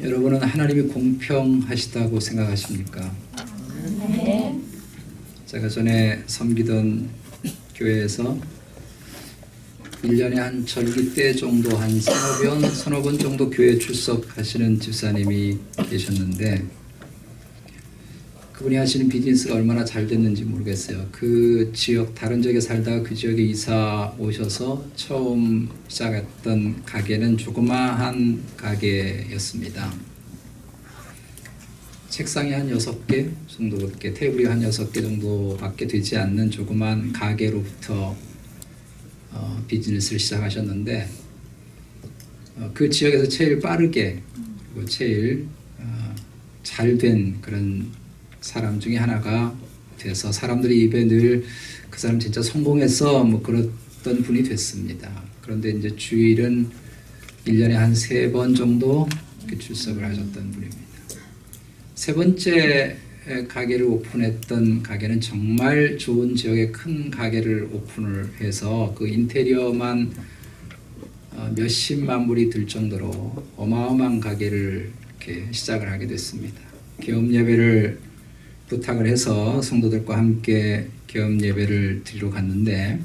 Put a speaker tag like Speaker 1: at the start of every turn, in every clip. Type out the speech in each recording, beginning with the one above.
Speaker 1: 여러분은 하나님이 공평하시다고 생각하십니까?
Speaker 2: 네.
Speaker 1: 제가 전에 섬기던 교회에서 1년에 한 절기 때 정도 한 서너 번 정도 교회 출석하시는 집사님이 계셨는데 그분이 하시는 비즈니스가 얼마나 잘 됐는지 모르겠어요. 그 지역, 다른 지역에 살다가 그 지역에 이사 오셔서 처음 시작했던 가게는 조그마한 가게였습니다. 책상이 한 6개 정도, 이렇게 테이블이 한 6개 정도밖에 되지 않는 조그만 가게로부터 비즈니스를 시작하셨는데 그 지역에서 제일 빠르게 그리고 제일 잘 된 그런 사람 중에 하나가 돼서 사람들이 입에 늘 그 사람 진짜 성공했어 뭐 그랬던 분이 됐습니다. 그런데 이제 주일은 1년에 한 3번 정도 출석을 하셨던 분입니다. 세 번째 가게를 오픈했던 가게는 정말 좋은 지역의 큰 가게를 오픈을 해서 그 인테리어만 몇십만 불이 들 정도로 어마어마한 가게를 이렇게 시작을 하게 됐습니다. 개업 예배를 부탁을 해서 성도들과 함께 개업 예배를 드리러 갔는데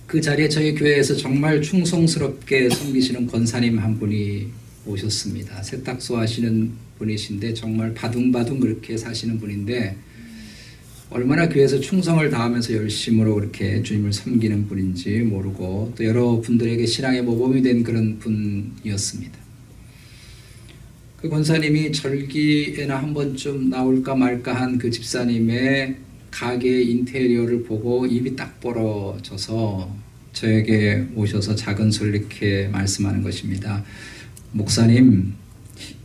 Speaker 1: 그 자리에 저희 교회에서 정말 충성스럽게 섬기시는 권사님 한 분이 오셨습니다. 세탁소 하시는 분이신데 정말 바둥바둥 그렇게 사시는 분인데 얼마나 교회에서 충성을 다하면서 열심으로 그렇게 주님을 섬기는 분인지 모르고 또 여러 분들에게 신앙의 모범이 된 그런 분이었습니다. 그 권사님이 절기에나 한 번쯤 나올까 말까 한 그 집사님의 가게 인테리어를 보고 입이 딱 벌어져서 저에게 오셔서 작은 소리로 이렇게 말씀하는 것입니다. 목사님,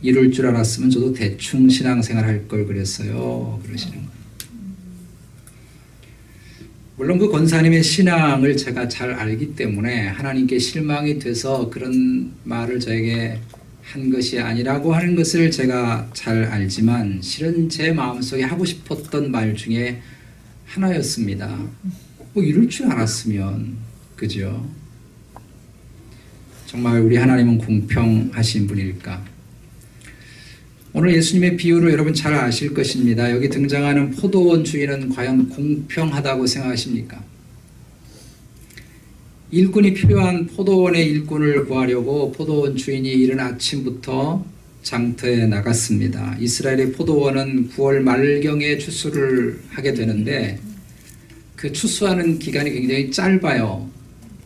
Speaker 1: 이럴 줄 알았으면 저도 대충 신앙생활 할 걸 그랬어요. 그러시는 거예요. 물론 그 권사님의 신앙을 제가 잘 알기 때문에 하나님께 실망이 돼서 그런 말을 저에게 한 것이 아니라고 하는 것을 제가 잘 알지만 실은 제 마음속에 하고 싶었던 말 중에 하나였습니다. 뭐 이럴 줄 알았으면, 그죠? 정말 우리 하나님은 공평하신 분일까? 오늘 예수님의 비유로 여러분 잘 아실 것입니다. 여기 등장하는 포도원 주인은 과연 공평하다고 생각하십니까? 일꾼이 필요한 포도원의 일꾼을 구하려고 포도원 주인이 이른 아침부터 장터에 나갔습니다. 이스라엘의 포도원은 9월 말경에 추수를 하게 되는데 그 추수하는 기간이 굉장히 짧아요.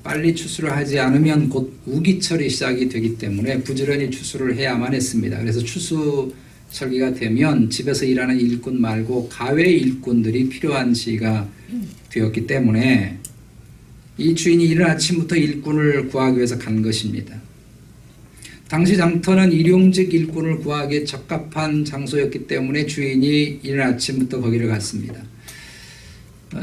Speaker 1: 빨리 추수를 하지 않으면 곧 우기철이 시작이 되기 때문에 부지런히 추수를 해야만 했습니다. 그래서 추수철기가 되면 집에서 일하는 일꾼 말고 가외 일꾼들이 필요한 시기가 되었기 때문에 이 주인이 이른 아침부터 일꾼을 구하기 위해서 간 것입니다. 당시 장터는 일용직 일꾼을 구하기에 적합한 장소였기 때문에 주인이 이른 아침부터 거기를 갔습니다.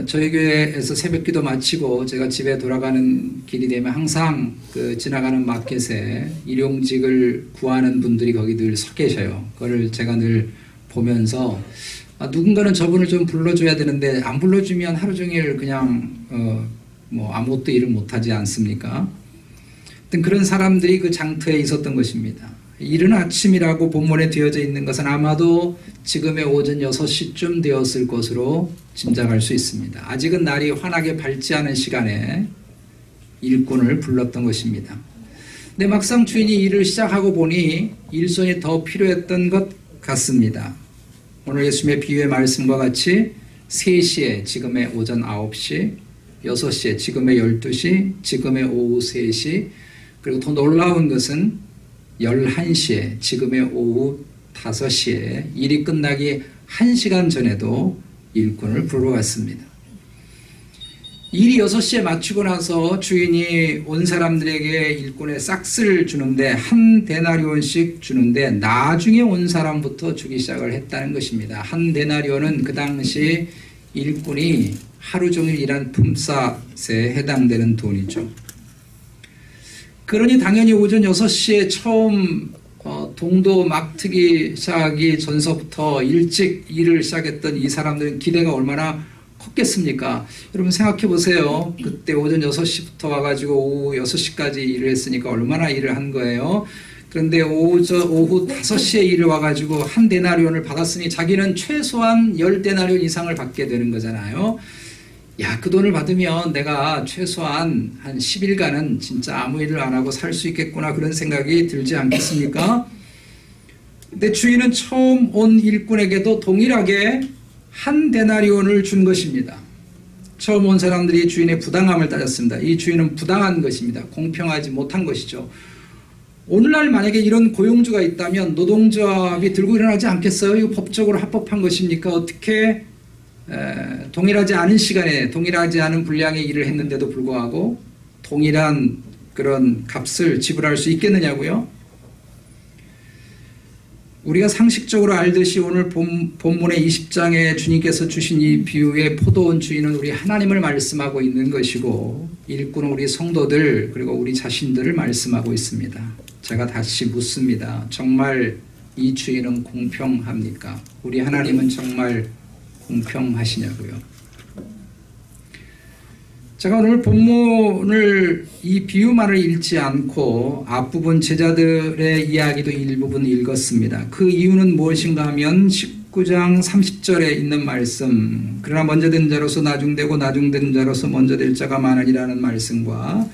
Speaker 1: 저희 교회에서 새벽기도 마치고 제가 집에 돌아가는 길이 되면 항상 그 지나가는 마켓에 일용직을 구하는 분들이 거기 늘 서 계셔요. 그걸 제가 늘 보면서 누군가는 저분을 좀 불러줘야 되는데 안 불러주면 하루 종일 그냥 뭐 아무것도 일을 못하지 않습니까? 그런 사람들이 그 장터에 있었던 것입니다. 이른 아침이라고 본문에 되어져 있는 것은 아마도 지금의 오전 6시쯤 되었을 것으로 짐작할 수 있습니다. 아직은 날이 환하게 밝지 않은 시간에 일꾼을 불렀던 것입니다. 근데 막상 주인이 일을 시작하고 보니 일손이 더 필요했던 것 같습니다. 오늘 예수님의 비유의 말씀과 같이 3시에 지금의 오전 9시, 6시에 지금의 12시, 지금의 오후 3시, 그리고 더 놀라운 것은 11시에 지금의 오후 5시에 일이 끝나기 1시간 전에도 일꾼을 부르러 갔습니다. 일이 6시에 마치고 나서 주인이 온 사람들에게 일꾼의 싹스를 주는데 한 데나리온씩 주는데 나중에 온 사람부터 주기 시작을 했다는 것입니다. 한 데나리온은 그 당시 일꾼이 하루 종일 일한 품삯에 해당되는 돈이죠. 그러니 당연히 오전 6시에 처음 동도 막 트기 시작하기 전서부터 일찍 일을 시작했던 이 사람들은 기대가 얼마나 컸겠습니까? 여러분 생각해 보세요. 그때 오전 6시부터 와가지고 오후 6시까지 일을 했으니까 얼마나 일을 한 거예요? 그런데 오후 5시에 일을 와가지고 한 데나리온을 받았으니 자기는 최소한 10데나리온 이상을 받게 되는 거잖아요. 야, 그 돈을 받으면 내가 최소한 한 10일간은 진짜 아무 일을 안 하고 살 수 있겠구나, 그런 생각이 들지 않겠습니까? 근데 주인은 처음 온 일꾼에게도 동일하게 한 데나리온을 준 것입니다. 처음 온 사람들이 주인의 부당함을 따졌습니다. 이 주인은 부당한 것입니다. 공평하지 못한 것이죠. 오늘날 만약에 이런 고용주가 있다면 노동조합이 들고 일어나지 않겠어요? 이거 법적으로 합법한 것입니까? 어떻게 동일하지 않은 시간에 동일하지 않은 분량의 일을 했는데도 불구하고 동일한 그런 값을 지불할 수 있겠느냐고요? 우리가 상식적으로 알듯이 오늘 본문의 20장에 주님께서 주신 이 비유의 포도원 주인은 우리 하나님을 말씀하고 있는 것이고 일꾼은 우리 성도들 그리고 우리 자신들을 말씀하고 있습니다. 제가 다시 묻습니다. 정말 이 주인은 공평합니까? 우리 하나님은 정말 공평하시냐고요? 제가 오늘 본문을 이 비유만을 읽지 않고 앞부분 제자들의 이야기도 일부분 읽었습니다. 그 이유는 무엇인가 하면 19장 30절에 있는 말씀, 그러나 먼저 된 자로서 나중되고 나중된 자로서 먼저 될 자가 많으리라는 말씀과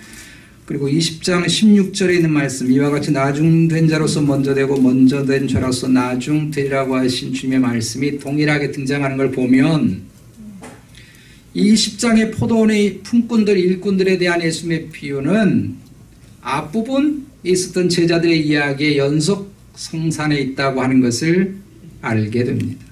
Speaker 1: 그리고 20장 16절에 있는 말씀, 이와 같이 나중된 자로서 먼저 되고 먼저 된 자로서 나중되리라고 하신 주님의 말씀이 동일하게 등장하는 걸 보면 이 10장의 포도원의 품꾼들, 일꾼들에 대한 예수님의 비유는 앞부분 있었던 제자들의 이야기의 연속 성산에 있다고 하는 것을 알게 됩니다.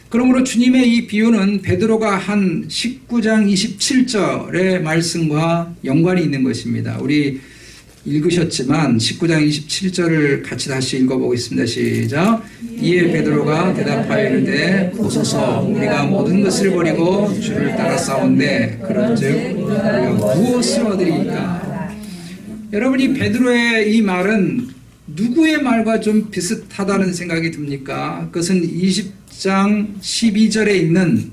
Speaker 1: 그러므로 주님의 이 비유는 베드로가 한 19장 27절의 말씀과 연관이 있는 것입니다. 우리 읽으셨지만 19장 27절을 같이 다시 읽어보겠습니다. 시작. 이에 베드로가 대답하여 이르되 보소서 우리가 모든 것을 버리고 주를 따라 싸운데 그런즉 우리가 무엇을 얻으리이까? 여러분, 이 베드로의 이 말은 누구의 말과 좀 비슷하다는 생각이 듭니까? 그것은 20장 12절에 있는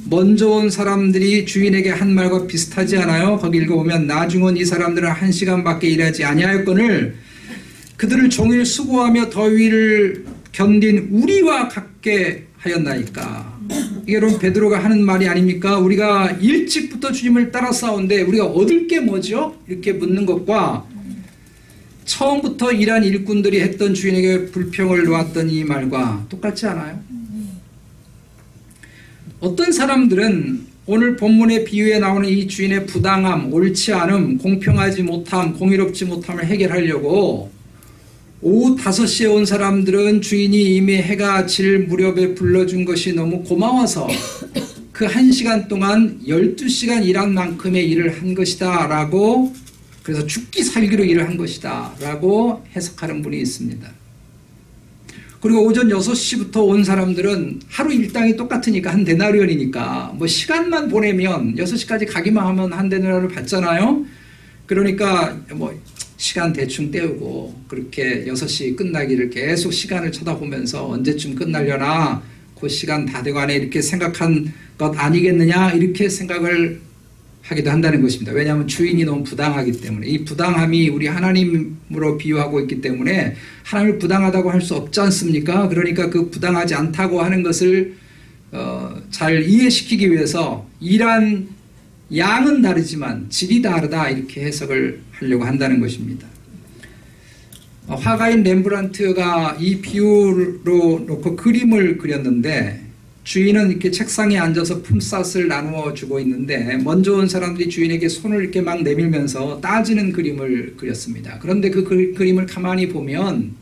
Speaker 1: 먼저 온 사람들이 주인에게 한 말과 비슷하지 않아요? 거기 읽어보면 나중 온 이 사람들은 1시간밖에 일하지 아니하였거늘 그들을 종일 수고하며 더위를 견딘 우리와 같게 하였나이까. 이게 여러분 베드로가 하는 말이 아닙니까? 우리가 일찍부터 주님을 따라 싸운데 우리가 얻을 게 뭐죠? 이렇게 묻는 것과 처음부터 일한 일꾼들이 했던 주인에게 불평을 놓았던 이 말과 똑같지 않아요? 어떤 사람들은 오늘 본문의 비유에 나오는 이 주인의 부당함, 옳지 않음, 공평하지 못함, 공의롭지 못함을 해결하려고 오후 5시에 온 사람들은 주인이 이미 해가 질 무렵에 불러준 것이 너무 고마워서 그 1시간 동안 12시간 일한 만큼의 일을 한 것이다 라고, 그래서 죽기 살기로 일을 한 것이다 라고 해석하는 분이 있습니다. 그리고 오전 6시부터 온 사람들은 하루 일당이 똑같으니까 한 데나리온이니까 뭐 시간만 보내면 6시까지 가기만 하면 한 데나리온을 받잖아요. 그러니까 뭐 시간 대충 때우고 그렇게 6시 끝나기를 계속 시간을 쳐다보면서 언제쯤 끝나려나, 그 시간 다 돼가네 이렇게 생각한 것 아니겠느냐, 이렇게 생각을 하기도 한다는 것입니다. 왜냐하면 주인이 너무 부당하기 때문에. 이 부당함이 우리 하나님으로 비유하고 있기 때문에 하나님을 부당하다고 할 수 없지 않습니까? 그러니까 그 부당하지 않다고 하는 것을 잘 이해시키기 위해서 일한 양은 다르지만 질이 다르다 이렇게 해석을 하려고 한다는 것입니다. 화가인 렘브란트가 이 비유로 놓고 그림을 그렸는데 주인은 이렇게 책상에 앉아서 품삯을 나누어 주고 있는데 먼저 온 사람들이 주인에게 손을 이렇게 막 내밀면서 따지는 그림을 그렸습니다. 그런데 그 그림을 가만히 보면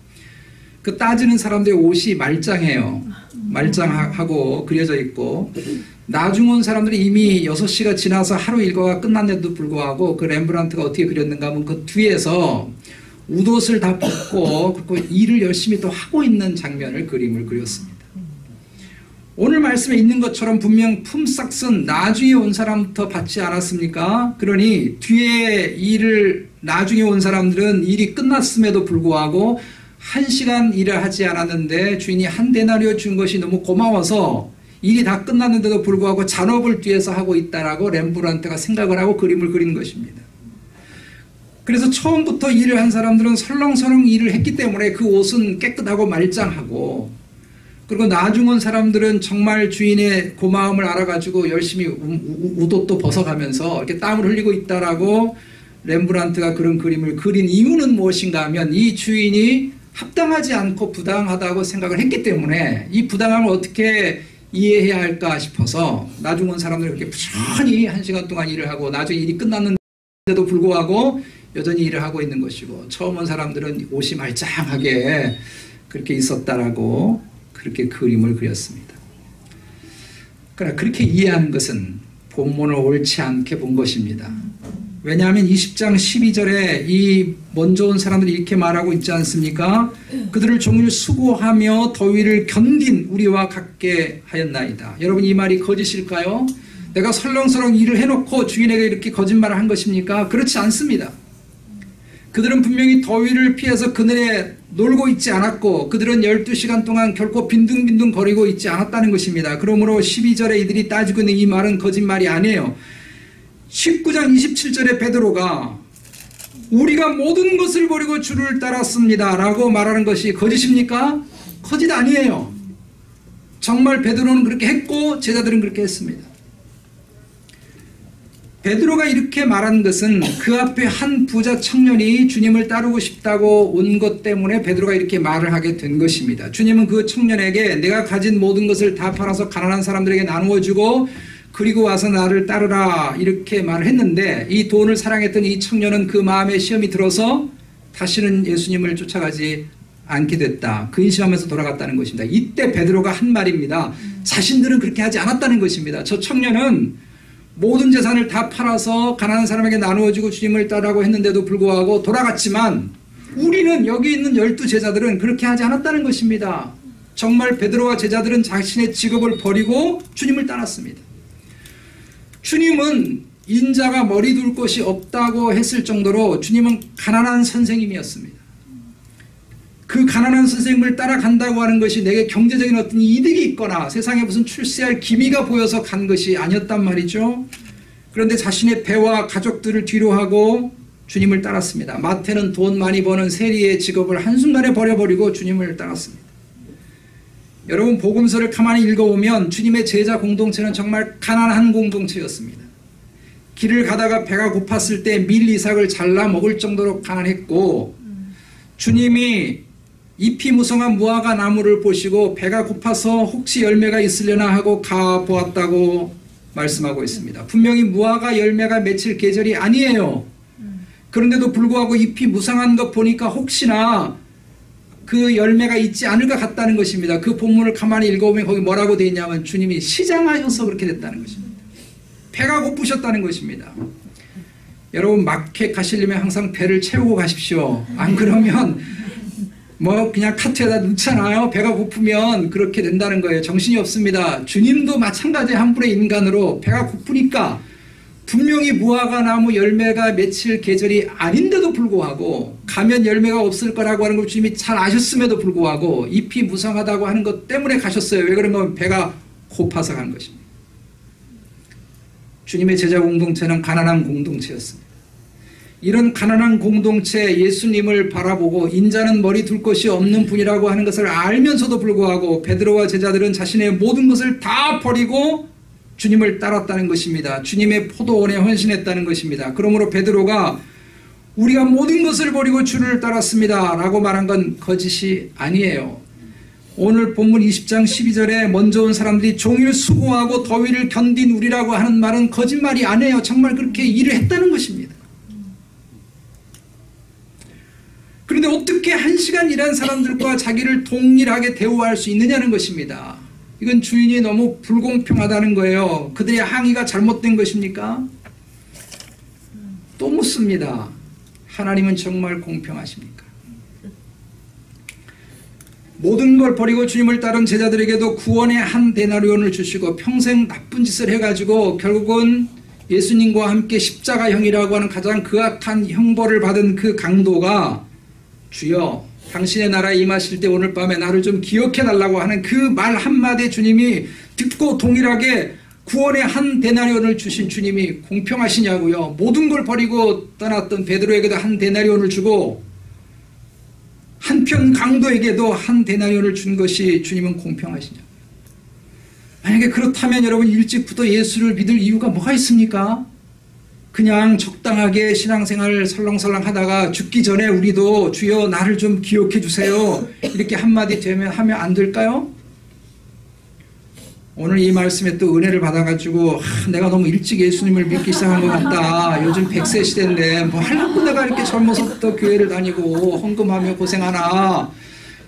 Speaker 1: 그 따지는 사람들의 옷이 말짱해요. 말짱하고 그려져 있고, 나중 온 사람들이 이미 6시가 지나서 하루 일과가 끝났는데도 불구하고 그 렘브란트가 어떻게 그렸는가 하면 그 뒤에서 웃옷을 다 벗고 그리고 일을 열심히 또 하고 있는 장면을 그림을 그렸습니다. 오늘 말씀에 있는 것처럼 분명 품삯은 나중에 온 사람부터 받지 않았습니까? 그러니 뒤에 일을 나중에 온 사람들은 일이 끝났음에도 불구하고 1시간 일을 하지 않았는데 주인이 한 데나리온 준 것이 너무 고마워서 일이 다 끝났는데도 불구하고 잔업을 뒤에서 하고 있다라고 렘브란트가 생각을 하고 그림을 그린 것입니다. 그래서 처음부터 일을 한 사람들은 설렁설렁 일을 했기 때문에 그 옷은 깨끗하고 말짱하고, 그리고 나중 온 사람들은 정말 주인의 고마움을 알아가지고 열심히 웃옷도 벗어가면서 이렇게 땀을 흘리고 있다라고 렘브란트가 그런 그림을 그린 이유는 무엇인가 하면 이 주인이 합당하지 않고 부당하다고 생각을 했기 때문에 이 부당함을 어떻게 이해해야 할까 싶어서 나중 온 사람들은 이렇게 부지런히 1시간 동안 일을 하고 나중에 일이 끝났는데도 불구하고 여전히 일을 하고 있는 것이고, 처음 온 사람들은 옷이 말짱하게 그렇게 있었다라고 그렇게 그림을 그렸습니다. 그러나 그렇게 이해한 것은 본문을 옳지 않게 본 것입니다. 왜냐하면 20장 12절에 이 먼저 온 사람들이 이렇게 말하고 있지 않습니까? 그들을 종일 수고하며 더위를 견딘 우리와 같게 하였나이다. 여러분, 이 말이 거짓일까요? 내가 설렁설렁 일을 해놓고 주인에게 이렇게 거짓말을 한 것입니까? 그렇지 않습니다. 그들은 분명히 더위를 피해서 그늘에 놀고 있지 않았고 그들은 12시간 동안 결코 빈둥빈둥 거리고 있지 않았다는 것입니다. 그러므로 12절에 이들이 따지고 있는 이 말은 거짓말이 아니에요. 19장 27절에 베드로가 우리가 모든 것을 버리고 주를 따랐습니다 라고 말하는 것이 거짓입니까? 거짓 아니에요. 정말 베드로는 그렇게 했고 제자들은 그렇게 했습니다. 베드로가 이렇게 말한 것은 그 앞에 한 부자 청년이 주님을 따르고 싶다고 온 것 때문에 베드로가 이렇게 말을 하게 된 것입니다. 주님은 그 청년에게 내가 가진 모든 것을 다 팔아서 가난한 사람들에게 나누어 주고 그리고 와서 나를 따르라 이렇게 말을 했는데, 이 돈을 사랑했던 이 청년은 그 마음에 시험이 들어서 다시는 예수님을 쫓아가지 않게 됐다. 근심하면서 돌아갔다는 것입니다. 이때 베드로가 한 말입니다. 자신들은 그렇게 하지 않았다는 것입니다. 저 청년은 모든 재산을 다 팔아서 가난한 사람에게 나누어주고 주님을 따르라고 했는데도 불구하고 돌아갔지만 우리는, 여기 있는 12제자들은 그렇게 하지 않았다는 것입니다. 정말 베드로와 제자들은 자신의 직업을 버리고 주님을 따랐습니다. 주님은 인자가 머리 둘 곳이 없다고 했을 정도로 주님은 가난한 선생님이었습니다. 그 가난한 선생님을 따라간다고 하는 것이 내게 경제적인 어떤 이득이 있거나 세상에 무슨 출세할 기미가 보여서 간 것이 아니었단 말이죠. 그런데 자신의 배와 가족들을 뒤로하고 주님을 따랐습니다. 마태는 돈 많이 버는 세리의 직업을 한순간에 버려버리고 주님을 따랐습니다. 여러분, 복음서를 가만히 읽어보면 주님의 제자 공동체는 정말 가난한 공동체였습니다. 길을 가다가 배가 고팠을 때 밀 이삭을 잘라 먹을 정도로 가난했고, 주님이 잎이 무성한 무화과 나무를 보시고 배가 고파서 혹시 열매가 있으려나 하고 가보았다고 말씀하고 있습니다. 분명히 무화과 열매가 맺힐 계절이 아니에요. 그런데도 불구하고 잎이 무성한 것 보니까 혹시나 그 열매가 있지 않을 것 같다는 것입니다. 그 본문을 가만히 읽어보면 거기 뭐라고 되어 있냐면 주님이 시장하셔서 그렇게 됐다는 것입니다. 배가 고프셨다는 것입니다. 여러분, 마켓 가시려면 항상 배를 채우고 가십시오. 안 그러면 뭐 그냥 카트에다 넣잖아요. 배가 고프면 그렇게 된다는 거예요. 정신이 없습니다. 주님도 마찬가지의 한 분의 인간으로 배가 고프니까 분명히 무화과 나무 열매가 맺힐 계절이 아닌데도 불구하고 가면 열매가 없을 거라고 하는 걸 주님이 잘 아셨음에도 불구하고 잎이 무성하다고 하는 것 때문에 가셨어요. 왜 그러면 배가 고파서 간 것입니다. 주님의 제자 공동체는 가난한 공동체였습니다. 이런 가난한 공동체 예수님을 바라보고 인자는 머리 둘 것이 없는 분이라고 하는 것을 알면서도 불구하고 베드로와 제자들은 자신의 모든 것을 다 버리고 주님을 따랐다는 것입니다. 주님의 포도원에 헌신했다는 것입니다. 그러므로 베드로가 우리가 모든 것을 버리고 주를 따랐습니다 라고 말한 건 거짓이 아니에요. 오늘 본문 20장 12절에 먼저 온 사람들이 종일 수고하고 더위를 견딘 우리라고 하는 말은 거짓말이 아니에요. 정말 그렇게 일을 했다는 것입니다. 그런데 어떻게 1시간 일한 사람들과 자기를 동일하게 대우할 수 있느냐는 것입니다. 이건 주인이 너무 불공평하다는 거예요. 그들의 항의가 잘못된 것입니까? 또 묻습니다. 하나님은 정말 공평하십니까? 모든 걸 버리고 주님을 따른 제자들에게도 구원의 한 데나리온을 주시고 평생 나쁜 짓을 해가지고 결국은 예수님과 함께 십자가형이라고 하는 가장 극악한 형벌을 받은 그 강도가 주여 당신의 나라에 임하실 때 오늘 밤에 나를 좀 기억해 달라고 하는 그 말 한마디에 주님이 듣고 동일하게 구원의 한 데나리온을 주신 주님이 공평하시냐고요. 모든 걸 버리고 떠났던 베드로에게도 한 데나리온을 주고 한편 강도에게도 한 데나리온을 준 것이 주님은 공평하시냐고요. 만약에 그렇다면 여러분 일찍부터 예수를 믿을 이유가 뭐가 있습니까? 그냥 적당하게 신앙생활 설렁설렁 하다가 죽기 전에 우리도 주여 나를 좀 기억해 주세요. 이렇게 한마디 하면 안 될까요? 오늘 이 말씀에 또 은혜를 받아가지고 내가 너무 일찍 예수님을 믿기 시작한 것 같다. 요즘 100세 시대인데 뭐 하려고 내가 이렇게 젊어서부터 교회를 다니고 헌금하며 고생하나.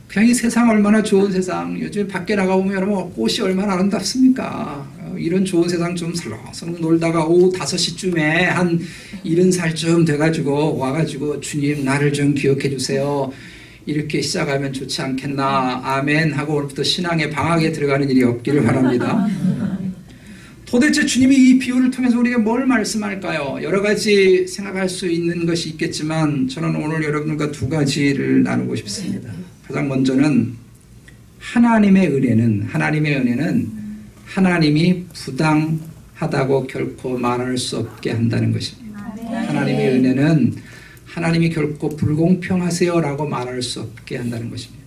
Speaker 1: 그냥 이 세상 얼마나 좋은 세상. 요즘 밖에 나가보면 여러분 꽃이 얼마나 아름답습니까. 이런 좋은 세상 좀 설렁설렁 놀다가 오후 5시쯤에 한 70살쯤 돼가지고 와가지고 주님 나를 좀 기억해 주세요. 이렇게 시작하면 좋지 않겠나. 아멘 하고 오늘부터 신앙의 방학에 들어가는 일이 없기를 바랍니다. 도대체 주님이 이 비유를 통해서 우리에게 뭘 말씀할까요? 여러 가지 생각할 수 있는 것이 있겠지만 저는 오늘 여러분과 두 가지를 나누고 싶습니다. 가장 먼저는 하나님의 은혜는 하나님이 부당하다고 결코 말할 수 없게 한다는 것입니다. 하나님의 은혜는 하나님이 결코 불공평하세요라고 말할 수 없게 한다는 것입니다.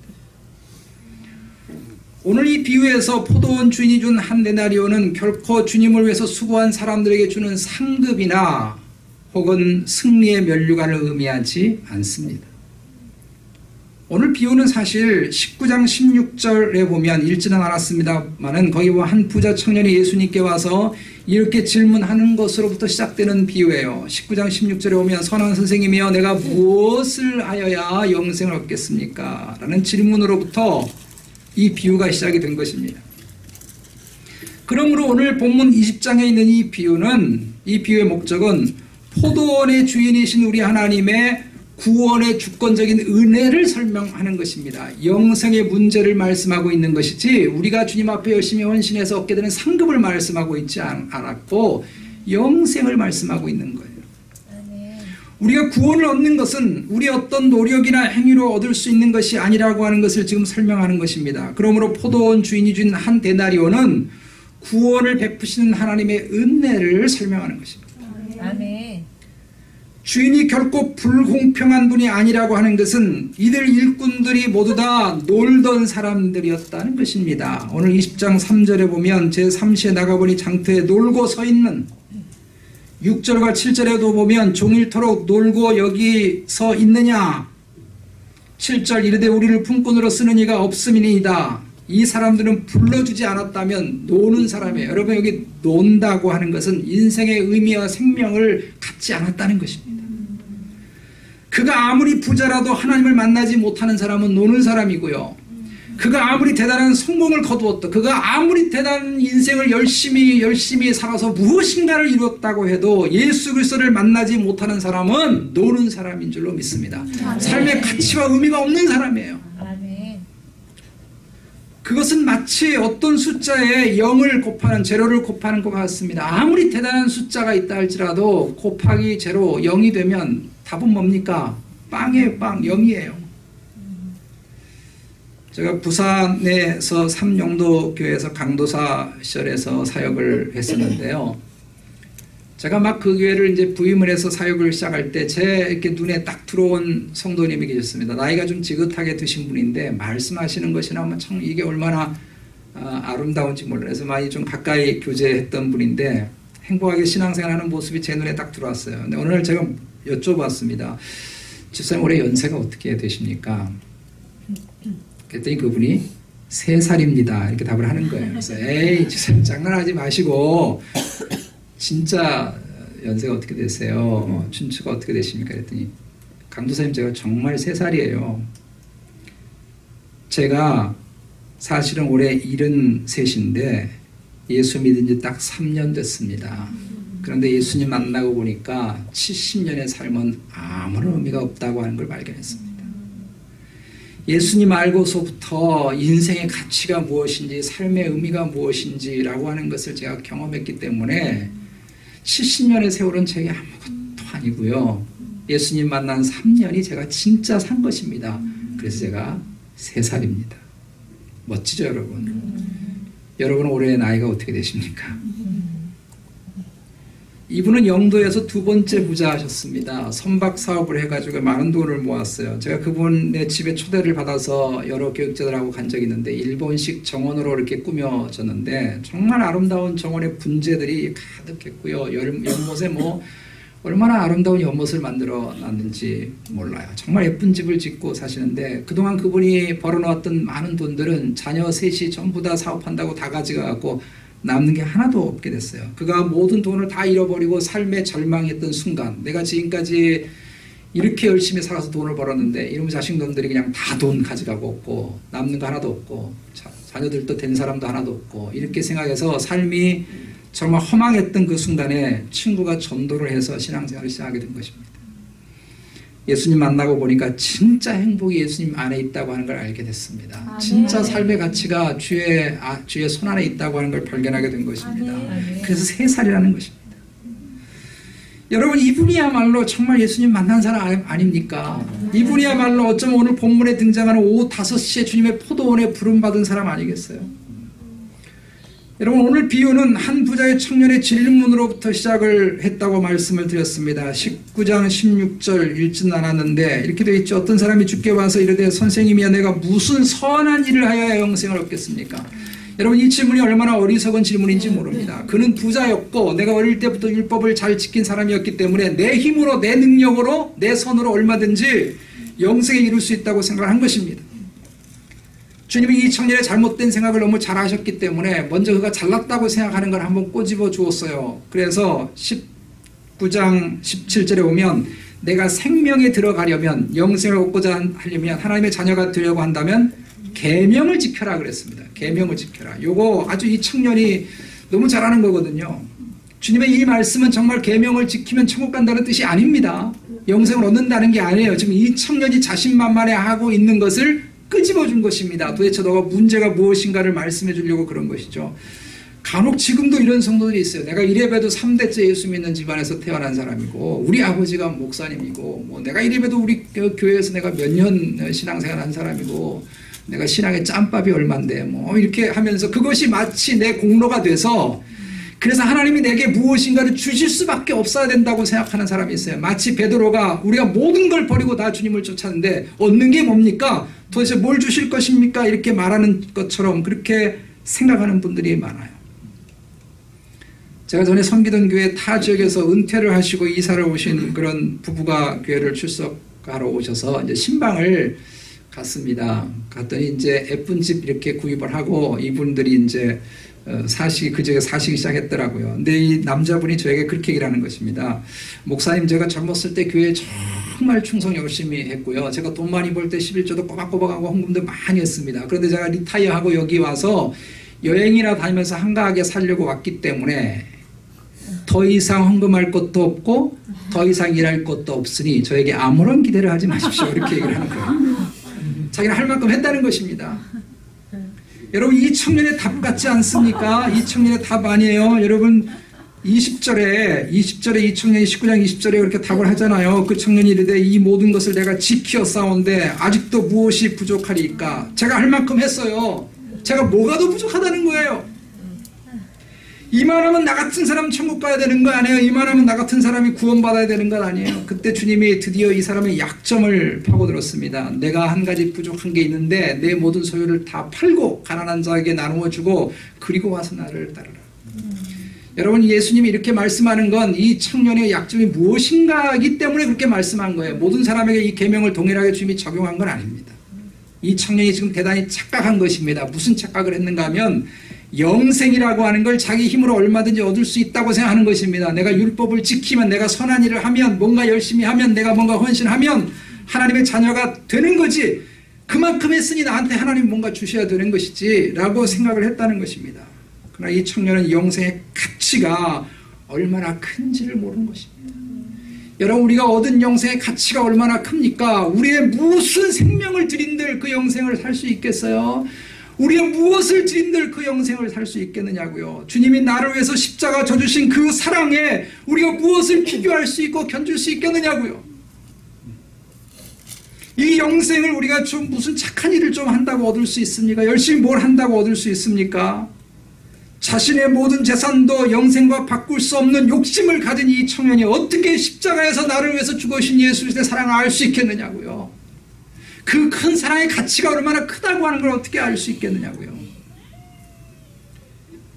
Speaker 1: 오늘 이 비유에서 포도원 주인이 준 한 데나리온은 결코 주님을 위해서 수고한 사람들에게 주는 상급이나 혹은 승리의 면류관을 의미하지 않습니다. 오늘 비유는 사실 19장 16절에 보면 읽지는 않았습니다만은 거기 보면 한 부자 청년이 예수님께 와서 이렇게 질문하는 것으로부터 시작되는 비유예요. 19장 16절에 보면 선한 선생님이여 내가 무엇을 하여야 영생을 얻겠습니까? 라는 질문으로부터 이 비유가 시작이 된 것입니다. 그러므로 오늘 본문 20장에 있는 이 비유의 목적은 포도원의 주인이신 우리 하나님의 구원의 주권적인 은혜를 설명하는 것입니다. 영생의 문제를 말씀하고 있는 것이지 우리가 주님 앞에 열심히 헌신해서 얻게 되는 상급을 말씀하고 있지 않았고 영생을 말씀하고 있는 거예요. 우리가 구원을 얻는 것은 우리 어떤 노력이나 행위로 얻을 수 있는 것이 아니라고 하는 것을 지금 설명하는 것입니다. 그러므로 포도원 주인이 준 한 데나리온은 구원을 베푸시는 하나님의 은혜를 설명하는 것입니다.
Speaker 2: 아멘.
Speaker 1: 주인이 결코 불공평한 분이 아니라고 하는 것은 이들 일꾼들이 모두 다 놀던 사람들이었다는 것입니다. 오늘 20장 3절에 보면 제3시에 나가보니 장터에 놀고 서 있는 6절과 7절에도 보면 종일토록 놀고 여기 서 있느냐 7절 이르되 우리를 품꾼으로 쓰는 이가 없음이니이다. 이 사람들은 불러주지 않았다면 노는 사람이에요. 여러분 여기 논다고 하는 것은 인생의 의미와 생명을 갖지 않았다는 것입니다. 그가 아무리 부자라도 하나님을 만나지 못하는 사람은 노는 사람이고요. 그가 아무리 대단한 성공을 거두었다. 그가 아무리 대단한 인생을 열심히 살아서 무엇인가를 이뤘다고 해도 예수 그리스도를 만나지 못하는 사람은 노는 사람인 줄로 믿습니다. 삶의 가치와 의미가 없는 사람이에요. 그것은 마치 어떤 숫자에 0을 곱하는 제로를 곱하는 것 같습니다. 아무리 대단한 숫자가 있다 할지라도 곱하기 제로 0이 되면 답은 뭡니까? 빵이에요. 빵. 0이에요. 제가 부산에서 삼영도교회에서 강도사 시절에서 사역을 했었는데요. 제가 막 그 교회를 이제 부임을 해서 사역을 시작할 때 제 이렇게 눈에 딱 들어온 성도님이 계셨습니다. 나이가 좀 지긋하게 드신 분인데 말씀하시는 것이나 참 이게 얼마나 아름다운지 몰라요. 그래서 많이 좀 가까이 교제했던 분인데 행복하게 신앙생활하는 모습이 제 눈에 딱 들어왔어요. 근데 오늘 제가 여쭤봤습니다. 집사님 올해 연세가 어떻게 되십니까? 그랬더니 그분이 3살입니다. 이렇게 답을 하는 거예요. 그래서 에이 집사님 장난하지 마시고 진짜 연세가 어떻게 되세요? 춘추가 어떻게 되십니까? 그랬더니 강도사님 제가 정말 3살이에요. 제가 사실은 올해 73인데 예수 믿은 지 딱 3년 됐습니다. 그런데 예수님 만나고 보니까 70년의 삶은 아무런 의미가 없다고 하는 걸 발견했습니다. 예수님 알고서부터 인생의 가치가 무엇인지 삶의 의미가 무엇인지라고 하는 것을 제가 경험했기 때문에 70년의 세월은 제게 아무것도 아니고요. 예수님 만난 3년이 제가 진짜 산 것입니다. 그래서 제가 3살입니다. 멋지죠 여러분? 여러분 올해 나이가 어떻게 되십니까? 이분은 영도에서 두 번째 부자하셨습니다. 선박 사업을 해가지고 많은 돈을 모았어요. 제가 그분의 집에 초대를 받아서 여러 교육자들하고 간 적이 있는데 일본식 정원으로 이렇게 꾸며졌는데 정말 아름다운 정원의 분재들이 가득했고요. 연못에 뭐 얼마나 아름다운 연못을 만들어 놨는지 몰라요. 정말 예쁜 집을 짓고 사시는데 그동안 그분이 벌어놓았던 많은 돈들은 자녀 셋이 전부 다 사업한다고 다 가져가고 남는 게 하나도 없게 됐어요. 그가 모든 돈을 다 잃어버리고 삶에 절망했던 순간, 내가 지금까지 이렇게 열심히 살아서 돈을 벌었는데 이놈의 자식놈들이 그냥 다 돈 가져가고 없고 남는 거 하나도 없고 자녀들도 된 사람도 하나도 없고 이렇게 생각해서 삶이 정말 허망했던 그 순간에 친구가 전도를 해서 신앙생활을 시작하게 된 것입니다. 예수님 만나고 보니까 진짜 행복이 예수님 안에 있다고 하는 걸 알게 됐습니다.
Speaker 2: 아멘.
Speaker 1: 진짜 삶의 가치가 주의 손 안에 있다고 하는 걸 발견하게 된 것입니다.
Speaker 2: 아멘.
Speaker 1: 그래서 3살이라는 것입니다. 여러분 이분이야말로 정말 예수님 만난 사람 아닙니까? 이분이야말로 어쩌면 오늘 본문에 등장하는 오후 5시에 주님의 포도원에 부름받은 사람 아니겠어요? 여러분 오늘 비유는 한 부자의 청년의 질문으로부터 시작을 했다고 말씀을 드렸습니다. 19장 16절 읽진 않았는데 이렇게 되어 있죠. 어떤 사람이 주께 와서 이르되 선생님이여 내가 무슨 선한 일을 하여야 영생을 얻겠습니까? 여러분 이 질문이 얼마나 어리석은 질문인지 모릅니다. 그는 부자였고 내가 어릴 때부터 율법을 잘 지킨 사람이었기 때문에 내 힘으로 내 능력으로 내 손으로 얼마든지 영생에 이룰 수 있다고 생각한 것입니다. 주님이 이 청년의 잘못된 생각을 너무 잘 하셨기 때문에 먼저 그가 잘났다고 생각하는 걸 한번 꼬집어 주었어요. 그래서 19장 17절에 보면 내가 생명에 들어가려면 영생을 얻고자 하려면 하나님의 자녀가 되려고 한다면 계명을 지켜라 그랬습니다. 계명을 지켜라. 요거 아주 이 청년이 너무 잘하는 거거든요. 주님의 이 말씀은 정말 계명을 지키면 천국 간다는 뜻이 아닙니다. 영생을 얻는다는 게 아니에요. 지금 이 청년이 자신만만해 하고 있는 것을 끄집어 준 것입니다. 도대체 너가 문제가 무엇인가를 말씀해 주려고 그런 것이죠. 간혹 지금도 이런 성도들이 있어요. 내가 이래봬도 3대째 예수 믿는 집안에서 태어난 사람이고 우리 아버지가 목사님이고 뭐 내가 이래봬도 우리 교회에서 내가 몇 년 신앙생활 한 사람이고 내가 신앙의 짬밥이 얼만데 뭐 이렇게 하면서 그것이 마치 내 공로가 돼서 그래서 하나님이 내게 무엇인가를 주실 수밖에 없어야 된다고 생각하는 사람이 있어요. 마치 베드로가 우리가 모든 걸 버리고 다 주님을 쫓았는데 얻는 게 뭡니까? 도대체 뭘 주실 것입니까? 이렇게 말하는 것처럼 그렇게 생각하는 분들이 많아요. 제가 전에 섬기던 교회 타 지역에서 은퇴를 하시고 이사를 오신 그런 부부가 교회를 출석하러 오셔서 이제 신방을 갔습니다. 갔더니 이제 예쁜 집 이렇게 구입을 하고 이분들이 이제 그 지역에 사시기 시작했더라고요. 근데 이 남자분이 저에게 그렇게 얘기를 하는 것입니다. 목사님 제가 젊었을 때 교회에 정말 충성 열심히 했고요. 제가 돈 많이 벌 때 11조도 꼬박꼬박하고 헌금도 많이 했습니다. 그런데 제가 리타이어하고 여기 와서 여행이나 다니면서 한가하게 살려고 왔기 때문에 더 이상 헌금할 것도 없고 더 이상 일할 것도 없으니 저에게 아무런 기대를 하지 마십시오. 이렇게 얘기를 하는 거예요. 자기는 할 만큼 했다는 것입니다. 여러분 이 청년의 답 같지 않습니까? 이 청년의 답 아니에요. 여러분 20절에 이 청년이 19장 20절에 그렇게 답을 하잖아요. 그 청년이 이르되 이 모든 것을 내가 지켜 싸운데 아직도 무엇이 부족하리까? 제가 할 만큼 했어요. 제가 뭐가 더 부족하다는 거예요. 이만하면 나 같은 사람 천국 가야 되는 거 아니에요. 이만하면 나 같은 사람이 구원받아야 되는 건 아니에요. 그때 주님이 드디어 이 사람의 약점을 파고들었습니다. 내가 한 가지 부족한 게 있는데 내 모든 소유를 다 팔고 가난한 자에게 나누어 주고 그리고 와서 나를 따르라. 여러분 예수님이 이렇게 말씀하는 건 이 청년의 약점이 무엇인가이기 때문에 그렇게 말씀한 거예요. 모든 사람에게 이 계명을 동일하게 주님이 적용한 건 아닙니다. 이 청년이 지금 대단히 착각한 것입니다. 무슨 착각을 했는가 하면 영생이라고 하는 걸 자기 힘으로 얼마든지 얻을 수 있다고 생각하는 것입니다. 내가 율법을 지키면 내가 선한 일을 하면 뭔가 열심히 하면 내가 뭔가 헌신하면 하나님의 자녀가 되는 거지 그만큼 했으니 나한테 하나님 뭔가 주셔야 되는 것이지 라고 생각을 했다는 것입니다. 그러나 이 청년은 영생의 가치가 얼마나 큰지를 모르는 것입니다. 여러분 우리가 얻은 영생의 가치가 얼마나 큽니까? 우리의 무슨 생명을 드린들 그 영생을 살 수 있겠어요? 우리가 무엇을 드린들 그 영생을 살 수 있겠느냐고요. 주님이 나를 위해서 십자가 져주신 그 사랑에 우리가 무엇을 비교할 수 있고 견줄 수 있겠느냐고요. 이 영생을 우리가 좀 무슨 착한 일을 좀 한다고 얻을 수 있습니까? 열심히 뭘 한다고 얻을 수 있습니까? 자신의 모든 재산도 영생과 바꿀 수 없는 욕심을 가진 이 청년이 어떻게 십자가에서 나를 위해서 죽으신 예수 그리스도의 사랑을 알 수 있겠느냐고요. 그 큰 사랑의 가치가 얼마나 크다고 하는 걸 어떻게 알 수 있겠느냐고요.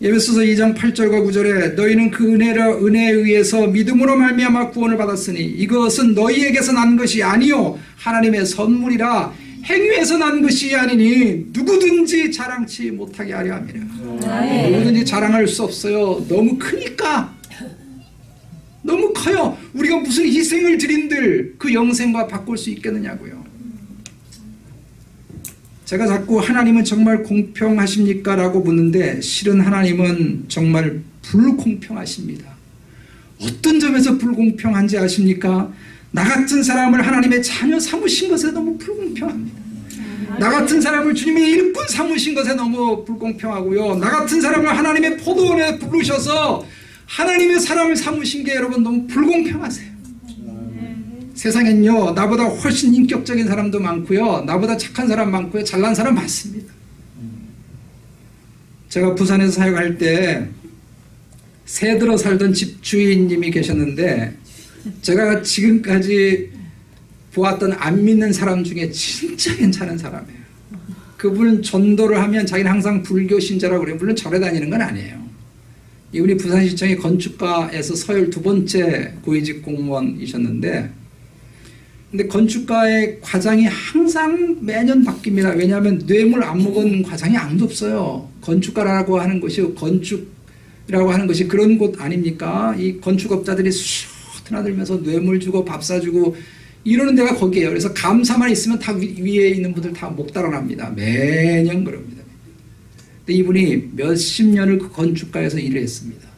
Speaker 1: 에베소서 2장 8절과 9절에 너희는 그 은혜에 의해서 믿음으로 말미암아 구원을 받았으니 이것은 너희에게서 난 것이 아니요 하나님의 선물이라 행위에서 난 것이 아니니 누구든지 자랑치 못하게 하려 함이라. 누구든지 자랑할 수 없어요. 너무 크니까. 너무 커요. 우리가 무슨 희생을 드린들 그 영생과 바꿀 수 있겠느냐고요. 제가 자꾸 하나님은 정말 공평하십니까? 라고 묻는데 실은 하나님은 정말 불공평하십니다. 어떤 점에서 불공평한지 아십니까? 나 같은 사람을 하나님의 자녀 삼으신 것에 너무 불공평합니다. 나 같은 사람을 주님의 일꾼 삼으신 것에 너무 불공평하고요. 나 같은 사람을 하나님의 포도원에 부르셔서 하나님의 사람을 삼으신 게 여러분 너무 불공평하세요. 세상엔요 나보다 훨씬 인격적인 사람도 많고요, 나보다 착한 사람 많고요, 잘난 사람 많습니다. 제가 부산에서 사역할 때 새들어 살던 집주인님이 계셨는데 제가 지금까지 보았던 안 믿는 사람 중에 진짜 괜찮은 사람이에요. 그분은 전도를 하면 자기는 항상 불교 신자라고 그래요. 물론 절에 다니는 건 아니에요. 이분이 부산시청의 건축가에서 서열 2번째 고위직 공무원이셨는데 근데 건축가의 과장이 항상 매년 바뀝니다. 왜냐하면 뇌물 안 먹은 과장이 아무도 없어요. 건축가라고 하는 것이 건축이라고 하는 것이 그런 곳 아닙니까? 이 건축업자들이 수시로 드나들면서 뇌물 주고 밥 사주고 이러는 데가 거기에요. 그래서 감사만 있으면 다 위에 있는 분들 다 목 달아납니다. 매년 그럽니다. 근데 이분이 몇십 년을 그 건축가에서 일을 했습니다.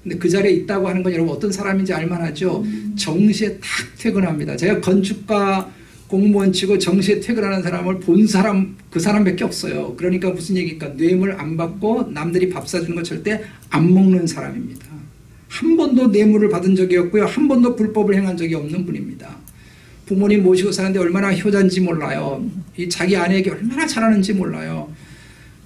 Speaker 1: 근데 그 자리에 있다고 하는 건 여러분 어떤 사람인지 알만하죠? 정시에 딱 퇴근합니다. 제가 건축가 공무원 치고 정시에 퇴근하는 사람을 본 사람 그 사람밖에 없어요. 그러니까 무슨 얘기입니까? 뇌물 안 받고 남들이 밥 사주는 거 절대 안 먹는 사람입니다. 한 번도 뇌물을 받은 적이 없고요. 한 번도 불법을 행한 적이 없는 분입니다. 부모님 모시고 사는데 얼마나 효자인지 몰라요. 이 자기 아내에게 얼마나 잘하는지 몰라요.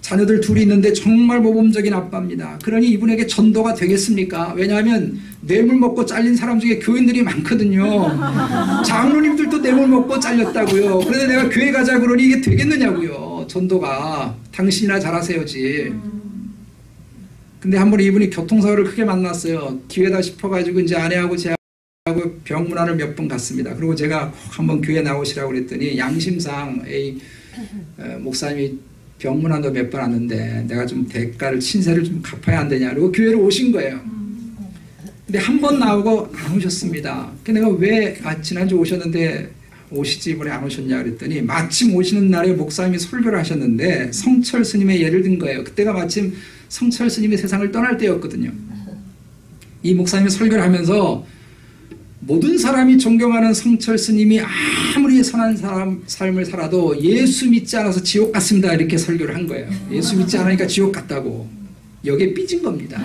Speaker 1: 자녀들 둘이 있는데 정말 모범적인 아빠입니다. 그러니 이분에게 전도가 되겠습니까? 왜냐하면 뇌물 먹고 잘린 사람 중에 교인들이 많거든요. 장로님들도 뇌물 먹고 잘렸다고요. 그런데 내가 교회 가자 그러니 이게 되겠느냐고요. 전도가. 당신이나 잘하세요지. 근데 한 번 이분이 교통사고를 크게 만났어요. 기회다 싶어가지고 이제 아내하고 제하고 병문안을 몇 번 갔습니다. 그리고 제가 꼭 한번 교회 나오시라고 그랬더니 양심상 목사님이 병문안도 몇 번 왔는데 내가 좀 대가를 친세를 좀 갚아야 안 되냐 그리고 교회로 오신 거예요. 근데 한 번 나오고 안 오셨습니다. 내가 왜 지난주 오셨는데 오시지 이번에 안 오셨냐 그랬더니 마침 오시는 날에 목사님이 설교를 하셨는데 성철 스님의 예를 든 거예요. 그때가 마침 성철 스님이 세상을 떠날 때였거든요. 이 목사님이 설교를 하면서 모든 사람이 존경하는 성철 스님이 아무리 선한 삶을 살아도 예수 믿지 않아서 지옥 갔습니다. 이렇게 설교를 한 거예요. 예수 믿지 않으니까 지옥 갔다고. 여기에 삐진 겁니다.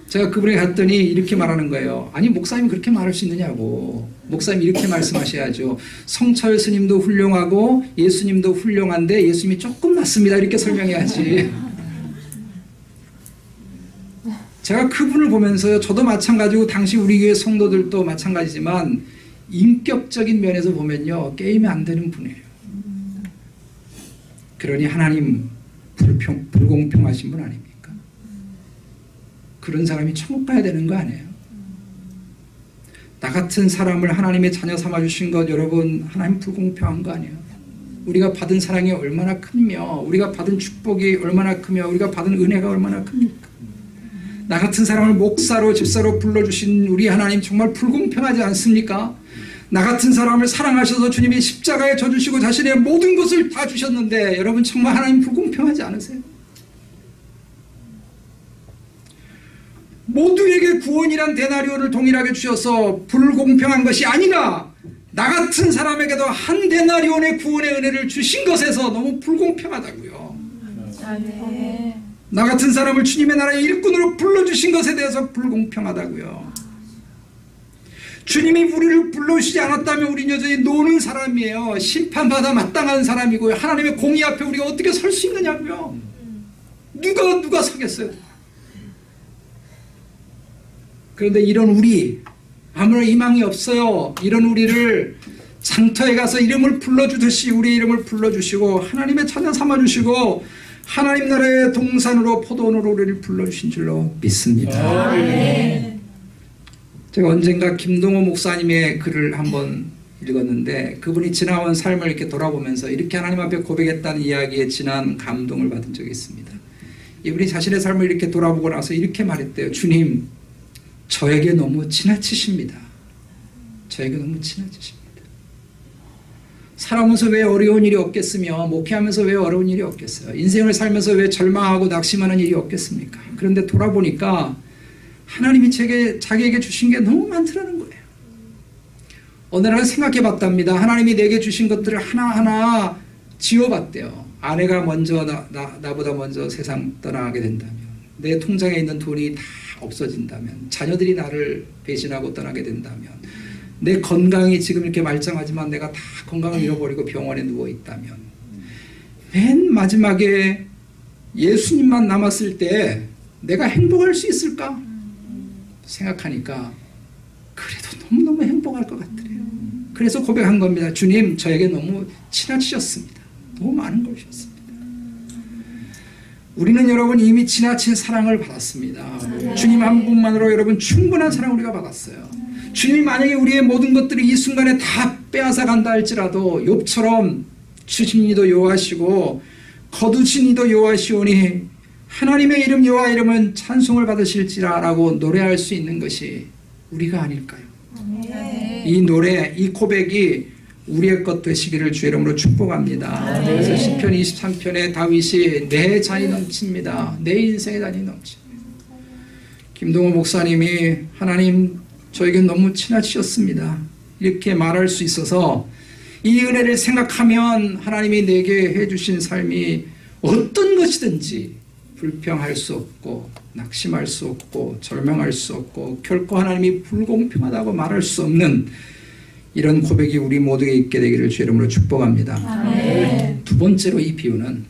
Speaker 1: 제가 그분에 갔더니 이렇게 말하는 거예요. 아니 목사님이 그렇게 말할 수 있느냐고. 목사님이 이렇게 말씀하셔야죠. 성철 스님도 훌륭하고 예수님도 훌륭한데 예수님이 조금 낫습니다. 이렇게 설명해야지. 제가 그분을 보면서요. 저도 마찬가지고 당시 우리 교회 성도들도 마찬가지지만 인격적인 면에서 보면요. 게임이 안 되는 분이에요. 그러니 하나님 불공평하신 분 아닙니까? 그런 사람이 천국 가야 되는 거 아니에요? 나 같은 사람을 하나님의 자녀 삼아주신 것 여러분 하나님 불공평한 거 아니에요? 우리가 받은 사랑이 얼마나 크며 우리가 받은 축복이 얼마나 크며 우리가 받은 은혜가 얼마나 큽니까? 나 같은 사람을 목사로 집사로 불러주신 우리 하나님 정말 불공평하지 않습니까? 나 같은 사람을 사랑하셔서 주님이 십자가에 져주시고 자신의 모든 것을 다 주셨는데 여러분 정말 하나님 불공평하지 않으세요? 모두에게 구원이란 데나리온을 동일하게 주셔서 불공평한 것이 아니라 나 같은 사람에게도 한 데나리온의 구원의 은혜를 주신 것에서 너무 불공평하다고요. 나 같은 사람을 주님의 나라의 일꾼으로 불러주신 것에 대해서 불공평하다고요. 주님이 우리를 불러주시지 않았다면 우리는 여전히 노는 사람이에요. 심판받아 마땅한 사람이고요. 하나님의 공의 앞에 우리가 어떻게 설 수 있느냐고요. 누가 사겠어요? 그런데 이런 우리, 아무런 희망이 없어요. 이런 우리를 장터에 가서 이름을 불러주듯이 우리 이름을 불러주시고 하나님의 자녀 삼아주시고 하나님 나라의 동산으로 포도원으로 우리를 불러주신 줄로 믿습니다. 제가 언젠가 김동호 목사님의 글을 한번 읽었는데 그분이 지나온 삶을 이렇게 돌아보면서 이렇게 하나님 앞에 고백했다는 이야기에 진한 감동을 받은 적이 있습니다. 이분이 자신의 삶을 이렇게 돌아보고 나서 이렇게 말했대요. 주님, 저에게 너무 지나치십니다. 저에게 너무 지나치십니다. 살아오면서 왜 어려운 일이 없겠으며 목회하면서 왜 어려운 일이 없겠어요. 인생을 살면서 왜 절망하고 낙심하는 일이 없겠습니까? 그런데 돌아보니까 하나님이 자기에게 주신 게 너무 많더라는 거예요. 어느 날은 생각해 봤답니다. 하나님이 내게 주신 것들을 하나하나 지워봤대요. 아내가 먼저 나보다 먼저 세상 떠나게 된다면, 내 통장에 있는 돈이 다 없어진다면, 자녀들이 나를 배신하고 떠나게 된다면, 내 건강이 지금 이렇게 말짱하지만 내가 다 건강을 잃어버리고 병원에 누워있다면, 맨 마지막에 예수님만 남았을 때 내가 행복할 수 있을까? 생각하니까 그래도 너무너무 행복할 것 같더래요. 그래서 고백한 겁니다. 주님, 저에게 너무 지나치셨습니다. 너무 많은 걸 주셨습니다. 우리는 여러분 이미 지나친 사랑을 받았습니다. 주님 한 분만으로 여러분 충분한 사랑 우리가 받았어요. 주님이 만약에 우리의 모든 것들을 이 순간에 다 빼앗아 간다 할지라도 욥처럼 주신 이도 여호와시고 거두신 이도 여호와시오니 하나님의 이름 여호와 이름은 찬송을 받으실지라라고 노래할 수 있는 것이 우리가 아닐까요? 이 노래, 이 고백이 우리의 것 되시기를 주의 이름으로 축복합니다. 그래서 시편 23편에 다윗이 내 잔이 넘칩니다. 내 인생의 잔이 넘칩니다. 김동호 목사님이 하나님 저에게 너무 지나치셨습니다. 이렇게 말할 수 있어서 이 은혜를 생각하면 하나님이 내게 해주신 삶이 어떤 것이든지 불평할 수 없고 낙심할 수 없고 절망할 수 없고 결코 하나님이 불공평하다고 말할 수 없는 이런 고백이 우리 모두에게 있게 되기를 주의 이름으로 축복합니다. 아멘. 두 번째로 이 비유는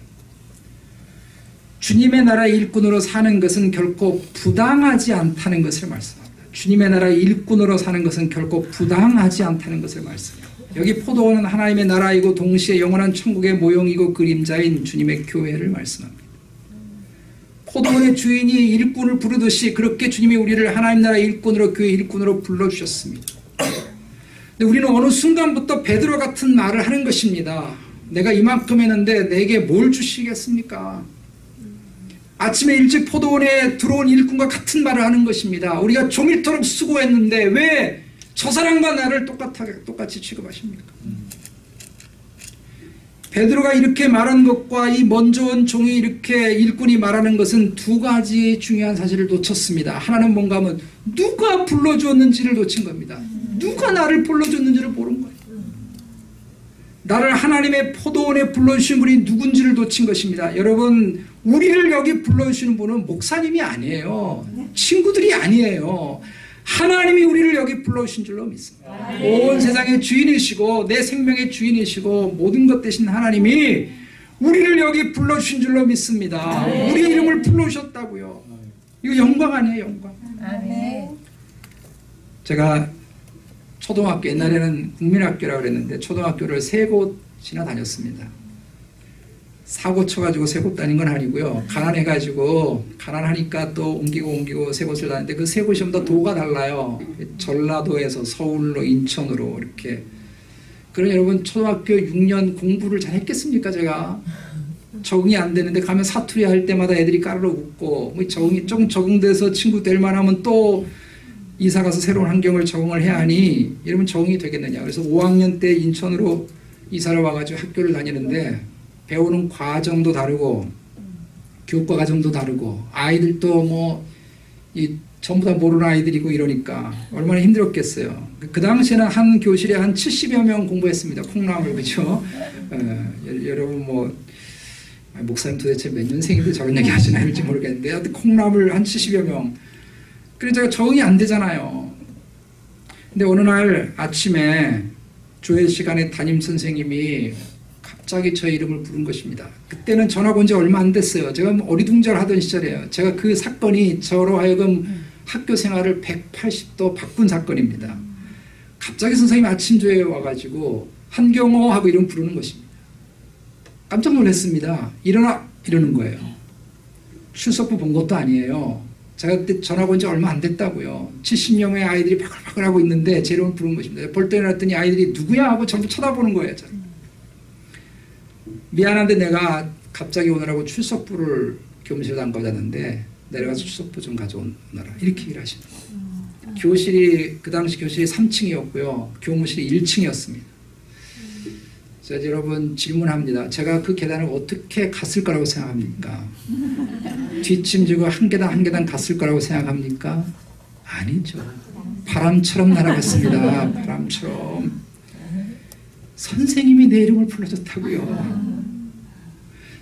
Speaker 1: 주님의 나라 일꾼으로 사는 것은 결코 부당하지 않다는 것을 말씀합니다. 주님의 나라 일꾼으로 사는 것은 결코 부당하지 않다는 것을 말씀합니다. 여기 포도원은 하나님의 나라이고 동시에 영원한 천국의 모형이고 그림자인 주님의 교회를 말씀합니다. 포도원의 주인이 일꾼을 부르듯이 그렇게 주님이 우리를 하나님 나라 일꾼으로 교회 일꾼으로 불러주셨습니다. 근데 우리는 어느 순간부터 베드로 같은 말을 하는 것입니다. 내가 이만큼 했는데 내게 뭘 주시겠습니까? 아침에 일찍 포도원에 들어온 일꾼과 같은 말을 하는 것입니다. 우리가 종일토록 수고했는데 왜 저 사람과 나를 똑같이 취급하십니까? 베드로가 이렇게 말한 것과 이 먼저 온 종이 이렇게 일꾼이 말하는 것은 두 가지 중요한 사실을 놓쳤습니다. 하나는 뭔가 하면 누가 불러주었는지를 놓친 겁니다. 누가 나를 불러줬는지를 모르는 거예요. 나를 하나님의 포도원에 불러주신 분이 누군지를 놓친 것입니다. 여러분, 우리를 여기 불러주시는 분은 목사님이 아니에요. 친구들이 아니에요. 하나님이 우리를 여기 불러주신 줄로 믿습니다. 온 세상의 주인이시고 내 생명의 주인이시고 모든 것 되신 하나님이 우리를 여기 불러주신 줄로 믿습니다. 우리 이름을 불러주셨다고요. 이거 영광 아니에요, 영광. 제가 초등학교, 옛날에는 국민학교라고 그랬는데 초등학교를 3곳이나 다녔습니다. 사고 쳐가지고 3곳 다닌 건 아니고요. 가난하니까 또 옮기고 3곳을 다녔는데 그 3곳이 전부 다 도가 달라요. 전라도에서 서울로 인천으로 이렇게. 그럼 여러분 초등학교 6년 공부를 잘 했겠습니까? 제가 적응이 안 되는데 가면 사투리 할 때마다 애들이 까르르 웃고 뭐 적응이 좀 적응돼서 친구 될 만하면 또 이사 가서 새로운 환경을 적응을 해야 하니 여러분 적응이 되겠느냐. 그래서 5학년 때 인천으로 이사를 와가지고 학교를 다니는데 배우는 과정도 다르고 교과 과정도 다르고 아이들도 뭐 전부 다 모르는 아이들이고 이러니까 얼마나 힘들었겠어요. 그 당시에는 한 교실에 한 70여 명 공부했습니다. 콩나물, 그죠? 여러분 뭐 목사님 도대체 몇 년생인데 저런 얘기 하시나요?지 모르겠는데 하여튼 콩나물 한 70여 명. 그래서 제가 적응이 안 되잖아요. 근데 어느 날 아침에 조회 시간에 담임 선생님이 갑자기 저 이름을 부른 것입니다. 그때는 전학 온 지 얼마 안 됐어요. 제가 어리둥절하던 시절이에요. 제가 그 사건이 저로 하여금 학교 생활을 180도 바꾼 사건입니다. 갑자기 선생님이 아침조에 와가지고 한경호 하고 이름 부르는 것입니다. 깜짝 놀랐습니다. 일어나 이러는 거예요. 출석부 본 것도 아니에요. 제가 그때 전학 온 지 얼마 안 됐다고요. 70여 명의 아이들이 바글바글하고 있는데 제 이름을 부른 것입니다. 볼 때 일어났더니 아이들이 누구야 하고 전부 쳐다보는 거예요. 저를. 미안한데 내가 갑자기 오느라고 출석부를 교무실에 안 가져왔는데 내려가서 출석부 좀 가져오느라 이렇게 얘기를 하시는 거예요. 교실이 그 당시 교실이 3층이었고요. 교무실이 1층이었습니다. 자, 여러분 질문합니다. 제가 그 계단을 어떻게 갔을 거라고 생각합니까? 뒷짐지고 한 계단 한 계단 갔을 거라고 생각합니까? 아니죠. 바람처럼 날아갔습니다. 바람처럼. 선생님이 내 이름을 불러줬다고요.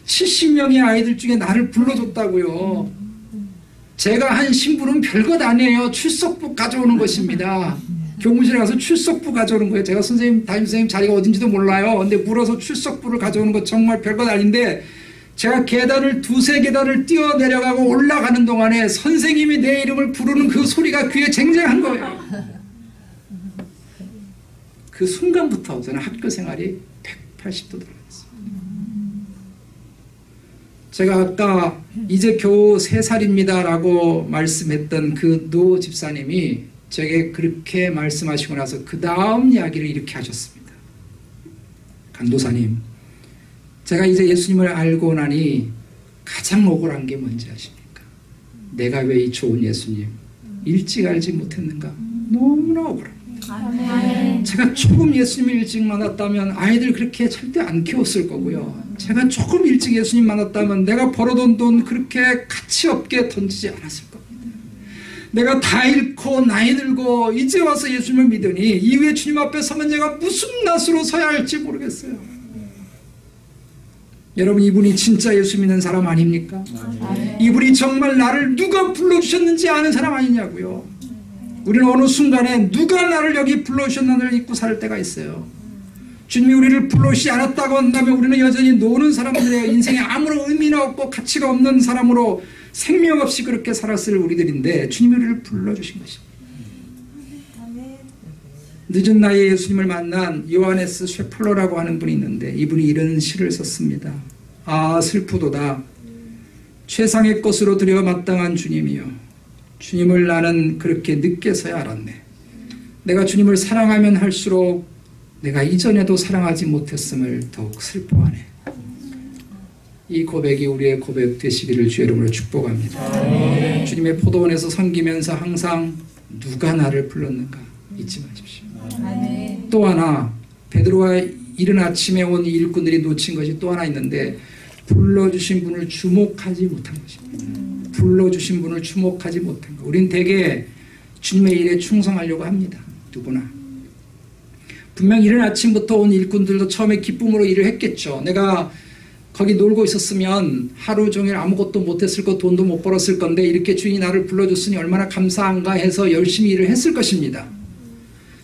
Speaker 1: 70명의 아이들 중에 나를 불러줬다고요. 제가 한 신분은 별것 아니에요. 출석부 가져오는 것입니다. 교무실에 가서 출석부 가져오는 거예요. 제가 담임선생님 자리가 어딘지도 몰라요. 근데 물어서 출석부를 가져오는 거 정말 별것 아닌데 제가 계단을 두세 계단을 뛰어내려가고 올라가는 동안에 선생님이 내 이름을 부르는 그 소리가 귀에 쟁쟁한 거예요. 그 순간부터 저는 학교 생활이 180도 달라졌어요. 제가 아까 이제 겨우 3살입니다 라고 말씀했던 그 노 집사님이 제게 그렇게 말씀하시고 나서 그 다음 이야기를 이렇게 하셨습니다. 강도사님, 제가 이제 예수님을 알고 나니 가장 억울한 게 뭔지 아십니까? 내가 왜 이 좋은 예수님 일찍 알지 못했는가? 너무나 억울합니다. 제가 조금 예수님을 일찍 만났다면 아이들 그렇게 절대 안 키웠을 거고요. 제가 조금 일찍 예수님 만났다면 내가 벌어둔 돈 그렇게 가치 없게 던지지 않았을 겁니다. 내가 다 잃고 나이 들고 이제 와서 예수님을 믿으니 이후에 주님 앞에 서면 제가 무슨 낯으로 서야 할지 모르겠어요. 여러분, 이분이 진짜 예수 믿는 사람 아닙니까? 이분이 정말 나를 누가 불러주셨는지 아는 사람 아니냐고요. 우리는 어느 순간에 누가 나를 여기 불러주셨나를 잊고 살 때가 있어요. 주님이 우리를 불러주시지 않았다고 한다면 우리는 여전히 노는 사람들이에요. 인생에 아무런 의미나 없고 가치가 없는 사람으로 생명 없이 그렇게 살았을 우리들인데 주님이 우리를 불러주신 것입니다. 늦은 나이에 예수님을 만난 요하네스 쉐플러라고 하는 분이 있는데 이분이 이런 시를 썼습니다. 아, 슬프도다. 최상의 것으로 드려 마땅한 주님이여, 주님을 나는 그렇게 늦게서야 알았네. 내가 주님을 사랑하면 할수록 내가 이전에도 사랑하지 못했음을 더욱 슬퍼하네. 이 고백이 우리의 고백 되시기를 주의 이름으로 축복합니다. 주님의 포도원에서 섬기면서 항상 누가 나를 불렀는가 잊지 마십시오. 또 하나, 베드로와 이른 아침에 온 일꾼들이 놓친 것이 또 하나 있는데 불러주신 분을 주목하지 못한 것입니다. 불러주신 분을 주목하지 못한 것. 우린 대개 주님의 일에 충성하려고 합니다. 누구나. 분명 이른 아침부터 온 일꾼들도 처음에 기쁨으로 일을 했겠죠. 내가 거기 놀고 있었으면 하루 종일 아무것도 못했을 것, 돈도 못 벌었을 건데 이렇게 주인이 나를 불러줬으니 얼마나 감사한가 해서 열심히 일을 했을 것입니다.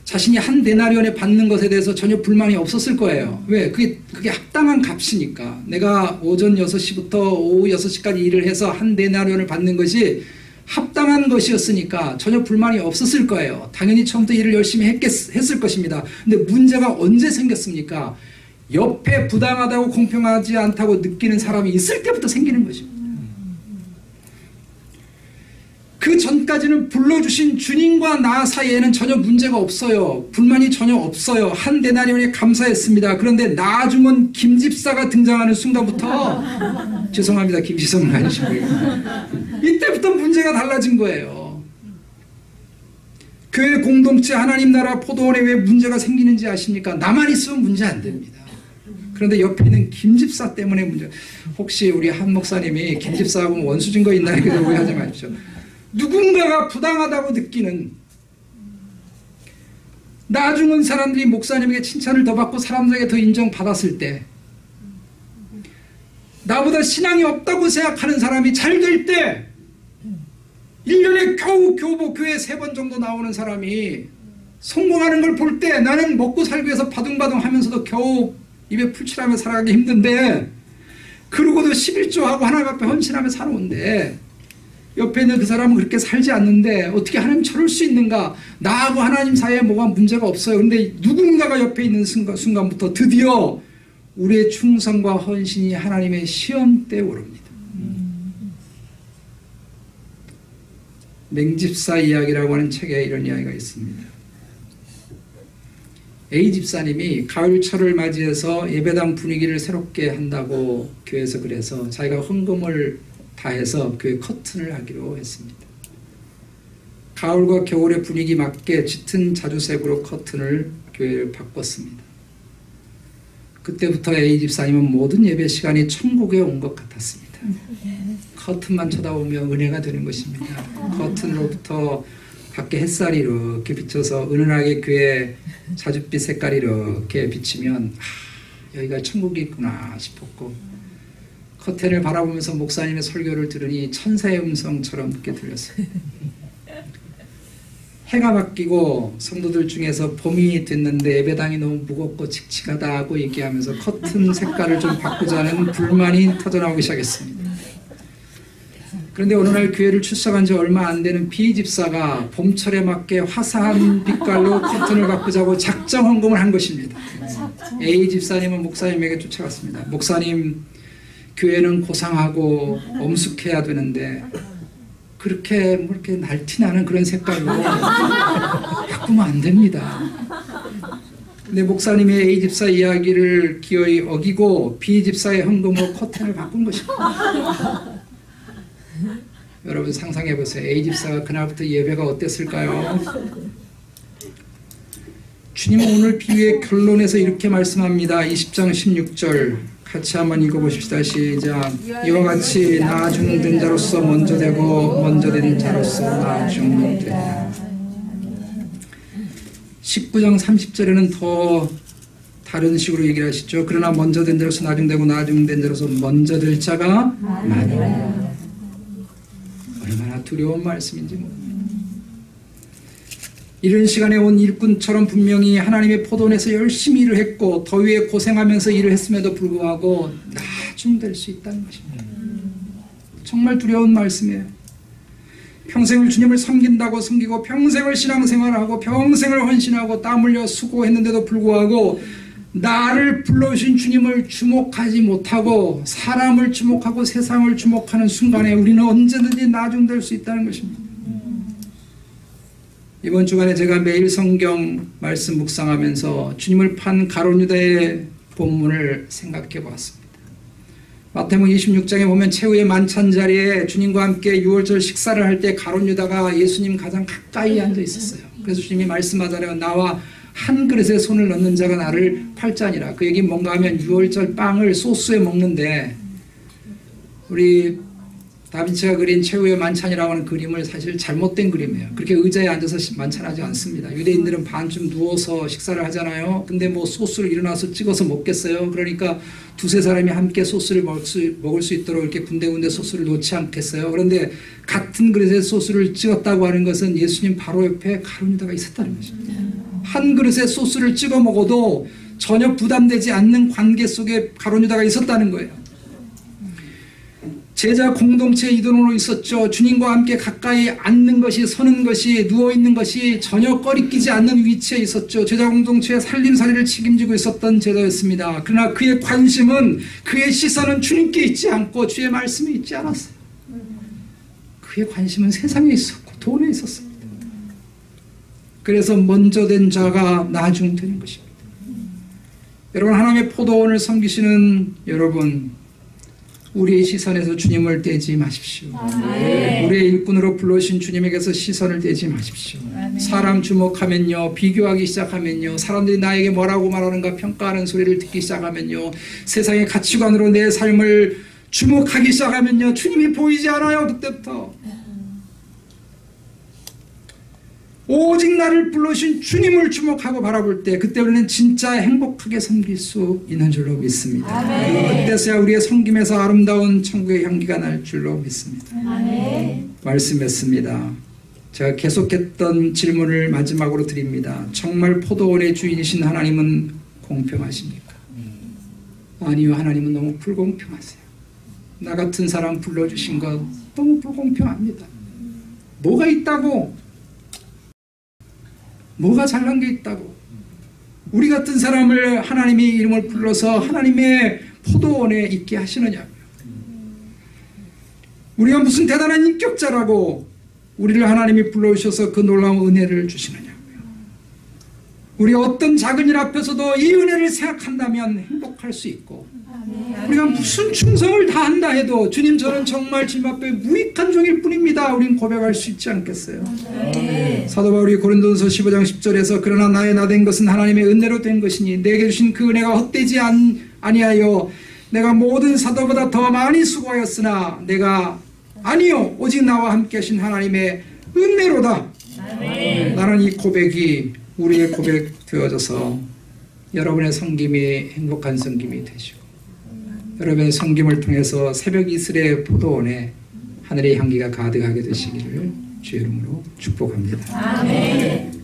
Speaker 1: 자신이 한 데나리온에 받는 것에 대해서 전혀 불만이 없었을 거예요. 왜? 그게 합당한 값이니까. 내가 오전 6시부터 오후 6시까지 일을 해서 한 데나리온을 받는 것이 합당한 것이었으니까 전혀 불만이 없었을 거예요. 당연히 처음부터 일을 열심히 했을 것입니다. 근데 문제가 언제 생겼습니까? 옆에 부당하다고 공평하지 않다고 느끼는 사람이 있을 때부터 생기는 것입니다. 그 전까지는 불러주신 주님과 나 사이에는 전혀 문제가 없어요. 불만이 전혀 없어요. 한 데나리온에 감사했습니다. 그런데 나중은 김집사가 등장하는 순간부터 죄송합니다. 김지성은 아니시고요. 이때부터 문제가 달라진 거예요. 교회 공동체 하나님 나라 포도원에 왜 문제가 생기는지 아십니까? 나만 있으면 문제 안 됩니다. 그런데 옆에 있는 김집사 때문에 문제. 혹시 우리 한 목사님이 김집사하고 원수진 거 있나 이렇게 오해하지 마십시오. 누군가가 부당하다고 느끼는, 나중은 사람들이 목사님에게 칭찬을 더 받고 사람들에게 더 인정받았을 때, 나보다 신앙이 없다고 생각하는 사람이 잘 될 때, 1년에 겨우 교보 교회 3번 정도 나오는 사람이 성공하는 걸 볼 때 나는 먹고 살기 위해서 바둥바둥 하면서도 겨우 입에 풀칠하며 살아가기 힘든데 그러고도 11조하고 하나님 앞에 헌신하며 살아온데 옆에 있는 그 사람은 그렇게 살지 않는데 어떻게 하나님 저럴 수 있는가? 나하고 하나님 사이에 뭐가 문제가 없어요. 그런데 누군가가 옆에 있는 순간부터 드디어 우리의 충성과 헌신이 하나님의 시험대에 오릅니다. 맹집사 이야기라고 하는 책에 이런 이야기가 있습니다. A 집사님이 가을철을 맞이해서 예배당 분위기를 새롭게 한다고 교회에서 그래서 자기가 헌금을 다해서 교회 커튼을 하기로 했습니다. 가을과 겨울의 분위기 맞게 짙은 자주색으로 커튼을 교회를 바꿨습니다. 그때부터 A 집사님은 모든 예배 시간이 천국에 온 것 같았습니다. 커튼만 쳐다보며 은혜가 되는 것입니다. 커튼으로부터 밖에 햇살이 이렇게 비쳐서 은은하게 교회 자줏빛 색깔이 이렇게 비치면 여기가 천국이 있구나 싶었고 커튼을 바라보면서 목사님의 설교를 들으니 천사의 음성처럼 듣게 들렸어요. 해가 바뀌고 성도들 중에서 봄이 됐는데 예배당이 너무 무겁고 칙칙하다 하고 얘기하면서 커튼 색깔을 좀 바꾸자는 불만이 터져나오기 시작했습니다. 그런데 어느 날 교회를 출석한 지 얼마 안 되는 B 집사가 봄철에 맞게 화사한 빛깔로 커튼을 바꾸자고 작정 헌금을 한 것입니다. A 집사님은 목사님에게 쫓아갔습니다. 목사님, 교회는 고상하고 엄숙해야 되는데 그렇게 뭐 이렇게 날티나는 그런 색깔로 바꾸면 안 됩니다. 근데 목사님이 A 집사 이야기를 기어이 어기고 B 집사의 헌금으로 커튼을 바꾼 것입니다. 여러분 상상해 보세요. A 집사가 그날부터 예배가 어땠을까요? 주님은 오늘 비유의 결론에서 이렇게 말씀합니다. 20장 16절 같이 한번 읽어보십시다. 시작. 이와 같이 나중된 자로서 먼저 되고 먼저 된 자로서 나중되리라. 19장 30절에는 더 다른 식으로 얘기를 하시죠. 그러나 먼저 된 자로서 나중되고 나중된 자로서 먼저 될 자가 많으리라. 얼마나 두려운 말씀인지 모릅니다. 이런 시간에 온 일꾼처럼 분명히 하나님의 포도원에서 열심히 일을 했고 더위에 고생하면서 일을 했음에도 불구하고 나중될 수 있다는 것입니다. 정말 두려운 말씀이에요. 평생을 주님을 섬긴다고 섬기고 평생을 신앙생활을 하고 평생을 헌신하고 땀 흘려 수고했는데도 불구하고 나를 불러주신 주님을 주목하지 못하고 사람을 주목하고 세상을 주목하는 순간에 우리는 언제든지 나중될 수 있다는 것입니다. 이번 주간에 제가 매일 성경 말씀 묵상하면서 주님을 판 가룟 유다의 본문을 생각해 보았습니다. 마태복음 26장에 보면 최후의 만찬 자리에 주님과 함께 유월절 식사를 할 때 가룟 유다가 예수님 가장 가까이 앉아 있었어요. 그래서 주님이 말씀하잖아요. 나와 한 그릇에 손을 넣는 자가 나를 팔자니라. 그 얘기는 뭔가 하면 유월절 빵을 소스에 먹는데 우리 다빈치가 그린 최후의 만찬이라고 하는 그림을 사실 잘못된 그림이에요. 그렇게 의자에 앉아서 만찬하지 않습니다. 유대인들은 반쯤 누워서 식사를 하잖아요. 근데 뭐 소스를 일어나서 찍어서 먹겠어요. 그러니까 두세 사람이 함께 소스를 먹을 수 있도록 이렇게 군데군데 소스를 놓지 않겠어요. 그런데 같은 그릇에 소스를 찍었다고 하는 것은 예수님 바로 옆에 가룟 유다가 있었다는 것입니다. 한 그릇에 소스를 찍어 먹어도 전혀 부담되지 않는 관계 속에 가룟 유다가 있었다는 거예요. 제자 공동체 이동으로 있었죠. 주님과 함께 가까이 앉는 것이, 서는 것이, 누워있는 것이 전혀 꺼리끼지 않는 위치에 있었죠. 제자 공동체의 살림살이를 책임지고 있었던 제자였습니다. 그러나 그의 관심은, 그의 시선은 주님께 있지 않고 주의 말씀에 있지 않았어요. 그의 관심은 세상에 있었고 돈에 있었습니다. 그래서 먼저 된 자가 나중 되는 것입니다. 여러분, 하나님의 포도원을 섬기시는 여러분, 우리의 시선에서 주님을 떼지 마십시오. 아멘. 우리의 일꾼으로 불러주신 주님에게서 시선을 떼지 마십시오. 아멘. 사람 주목하면요, 비교하기 시작하면요, 사람들이 나에게 뭐라고 말하는가 평가하는 소리를 듣기 시작하면요, 세상의 가치관으로 내 삶을 주목하기 시작하면요, 주님이 보이지 않아요. 그때부터 오직 나를 불러주신 주님을 주목하고 바라볼 때, 그때 우리는 진짜 행복하게 섬길 수 있는 줄로 믿습니다. 아멘. 그때서야 우리의 섬김에서 아름다운 천국의 향기가 날 줄로 믿습니다. 아멘. 말씀했습니다. 제가 계속했던 질문을 마지막으로 드립니다. 정말 포도원의 주인이신 하나님은 공평하십니까? 아니요, 하나님은 너무 불공평하세요. 나 같은 사람 불러주신 것 너무 불공평합니다. 뭐가 있다고? 뭐가 잘난 게 있다고? 우리 같은 사람을 하나님의 이름을 불러서 하나님의 포도원에 있게 하시느냐고요. 우리가 무슨 대단한 인격자라고 우리를 하나님이 불러주셔서 그 놀라운 은혜를 주시느냐고요. 우리 어떤 작은 일 앞에서도 이 은혜를 생각한다면 행복할 수 있고, 우리가 무슨 충성을 다한다 해도 주님, 저는 정말 주님 앞에 무익한 종일 뿐입니다, 우린 고백할 수 있지 않겠어요? 사도 바울이 고린도전서 15장 10절에서 그러나 나의 나 된 것은 하나님의 은혜로 된 것이니 내게 주신 그 은혜가 헛되지 아니하여 내가 모든 사도보다 더 많이 수고하였으나 내가 아니요 오직 나와 함께 하신 하나님의 은혜로다. 나는 이 고백이 우리의 고백 되어져서 여러분의 섬김이 행복한 섬김이 되시고, 여러분의 섬김을 통해서 새벽 이슬의 포도원에 하늘의 향기가 가득하게 되시기를 주의 이름으로 축복합니다.
Speaker 2: 아멘.